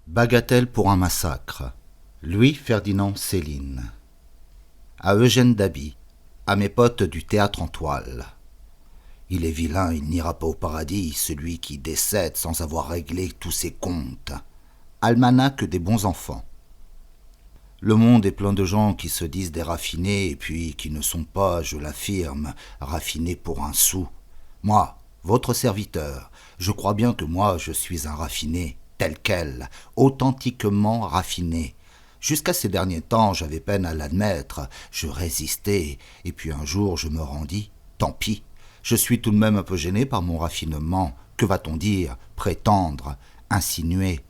Bagatelle pour un massacre. Louis-Ferdinand Céline. À Eugène Daby, à mes potes du théâtre en toile. Il est vilain, il n'ira pas au paradis, celui qui décède sans avoir réglé tous ses comptes. Almanach des bons enfants. Le monde est plein de gens qui se disent des raffinés et puis qui ne sont pas, je l'affirme, raffinés pour un sou. Moi, votre serviteur, je crois bien que moi je suis un raffiné, tel quel, authentiquement raffiné. Jusqu'à ces derniers temps, j'avais peine à l'admettre, je résistais, et puis un jour je me rendis, tant pis. Je suis tout de même un peu gêné par mon raffinement. Que va-t-on dire? Prétendre, insinuer.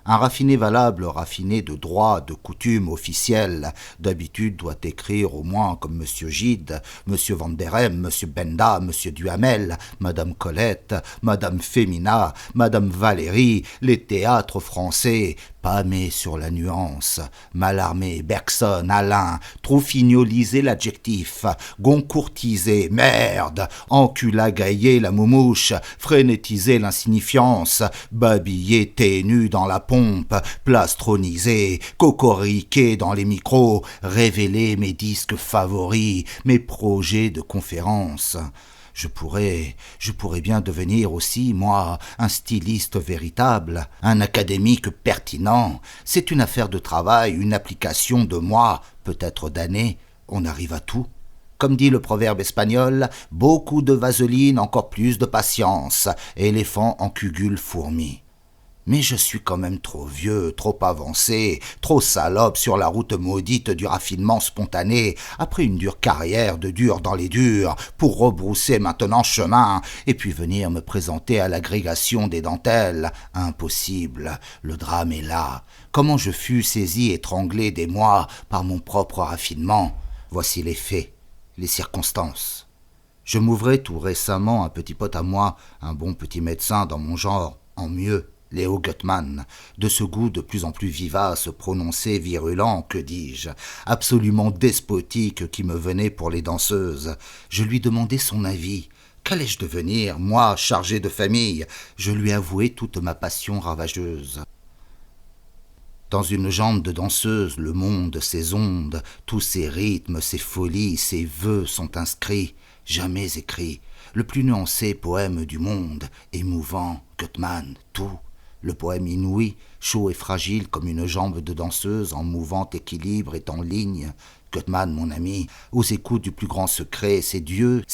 Un raffiné valable, raffiné de droit, de coutume, officiel, d'habitude doit écrire au moins comme M. Gide, M. Van der Hem, M. Benda, M. Duhamel, Madame Colette, Madame Femina, Madame Valérie, les théâtres français, pâmés sur la nuance, Mallarmé, Bergson, Alain, Troufignolisé l'adjectif, Goncourtisé, merde, enculagaillé la moumouche, frénétisé l'insignifiance, babillé ténu dans la pompe, plastronisé, cocoriqué dans les micros, révélé mes disques favoris, mes projets de conférences. Je pourrais bien devenir aussi, moi, un styliste véritable, un académique pertinent. C'est une affaire de travail, une application de mois, peut-être d'années. On arrive à tout. Comme dit le proverbe espagnol, beaucoup de vaseline, encore plus de patience. Éléphant en cugule fourmi. Mais je suis quand même trop vieux, trop avancé, trop salope sur la route maudite du raffinement spontané, après une dure carrière de dur dans les durs, pour rebrousser maintenant chemin, et puis venir me présenter à l'agrégation des dentelles. Impossible, le drame est là. Comment je fus saisi, étranglé des mois par mon propre raffinement. Voici les faits, les circonstances. Je m'ouvrais tout récemment un petit pote à moi, un bon petit médecin dans mon genre, en mieux. Léo Gutmann, de ce goût de plus en plus vivace, prononcé, virulent, que dis-je, absolument despotique qui me venait pour les danseuses. Je lui demandai son avis. Qu'allais-je devenir, moi, chargé de famille? Je lui avouai toute ma passion ravageuse. Dans une jambe de danseuse, le monde, ses ondes, tous ses rythmes, ses folies, ses vœux sont inscrits, jamais écrits. Le plus nuancé poème du monde, émouvant, Gutmann, tout. Le poème inouï, chaud et fragile comme une jambe de danseuse en mouvant équilibre et en ligne. Gutmann, mon ami, aux écoutes du plus grand secret, c'est Dieu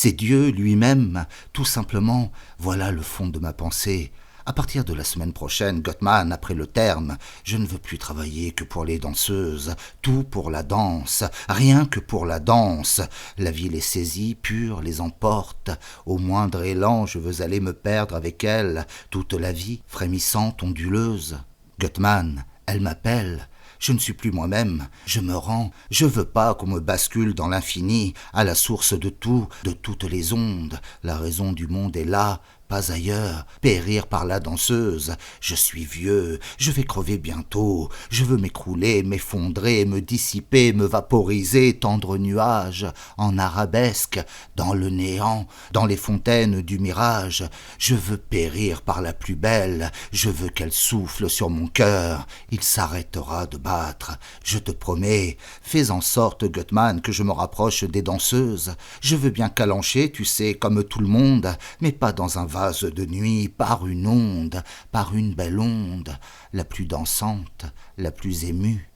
lui-même, tout simplement. Voilà le fond de ma pensée. À partir de la semaine prochaine, Gutmann, après le terme, je ne veux plus travailler que pour les danseuses, tout pour la danse, rien que pour la danse. La vie les saisit, pure, les emporte. Au moindre élan, je veux aller me perdre avec elle, toute la vie, frémissante, onduleuse. Gutmann, elle m'appelle. Je ne suis plus moi-même, je me rends, je veux pas qu'on me bascule dans l'infini, à la source de tout, de toutes les ondes. La raison du monde est là, pas ailleurs, périr par la danseuse. Je suis vieux, je vais crever bientôt, je veux m'écrouler, m'effondrer, me dissiper, me vaporiser, tendre nuage, en arabesque, dans le néant, dans les fontaines du mirage. Je veux périr par la plus belle, je veux qu'elle souffle sur mon cœur, il s'arrêtera de battre. Je te promets, fais en sorte, Gutmann, que je me rapproche des danseuses. Je veux bien calancher, tu sais, comme tout le monde, mais pas dans un vase de nuit, par une onde, par une belle onde, la plus dansante, la plus émue.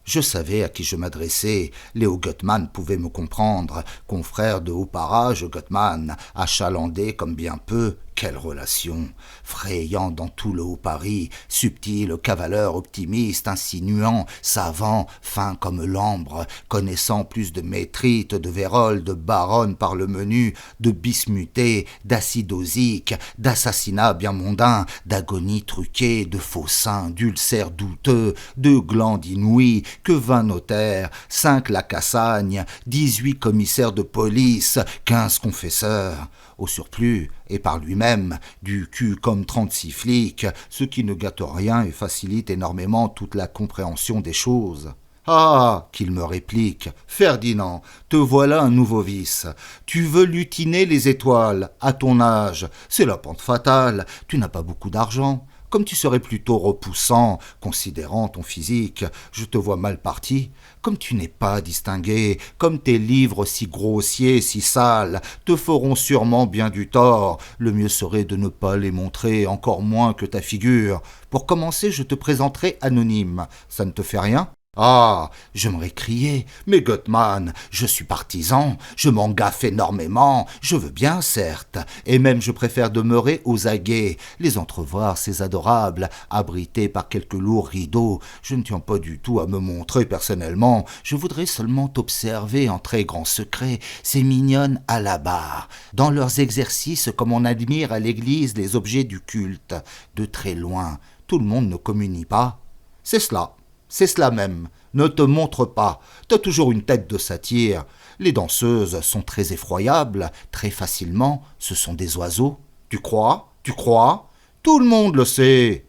Je savais à qui je m'adressais. Léo Gutmann pouvait me comprendre. Confrère de haut parage, Gutmann, achalandé comme bien peu. Quelle relation! Frayant dans tout le haut Paris, subtil, cavaleur, optimiste, insinuant, savant, fin comme l'ambre, connaissant plus de métrite, de vérole, de baronne par le menu, de bismuté, d'acidosique, d'assassinat bien mondain, d'agonie truquée, de faux seins, d'ulcères douteux, de glandes inouïes, que 20 notaires, 5 Lacassagne, 18 commissaires de police, 15 confesseurs. Au surplus, et par lui-même, du cul comme 36 flics, ce qui ne gâte rien et facilite énormément toute la compréhension des choses. Ah, qu'il me réplique, Ferdinand, te voilà un nouveau vice. Tu veux lutiner les étoiles, à ton âge. C'est la pente fatale, tu n'as pas beaucoup d'argent. Comme tu serais plutôt repoussant, considérant ton physique, je te vois mal parti. Comme tu n'es pas distingué, comme tes livres si grossiers, si sales, te feront sûrement bien du tort. Le mieux serait de ne pas les montrer, encore moins que ta figure. Pour commencer, je te présenterai anonyme. Ça ne te fait rien ? Ah, j'aimerais crier, mais Gottman, je suis partisan, je m'en gaffe énormément, je veux bien, certes, et même je préfère demeurer aux aguets, les entrevoir, ces adorables, abrités par quelques lourds rideaux. Je ne tiens pas du tout à me montrer personnellement, je voudrais seulement t'observer en très grand secret, ces mignonnes à la barre, dans leurs exercices comme on admire à l'église les objets du culte, de très loin. Tout le monde ne communie pas. C'est cela. C'est cela même. Ne te montre pas. T'as toujours une tête de satyre. Les danseuses sont très effroyables, très facilement. Ce sont des oiseaux. Tu crois ? Tu crois ? Tout le monde le sait.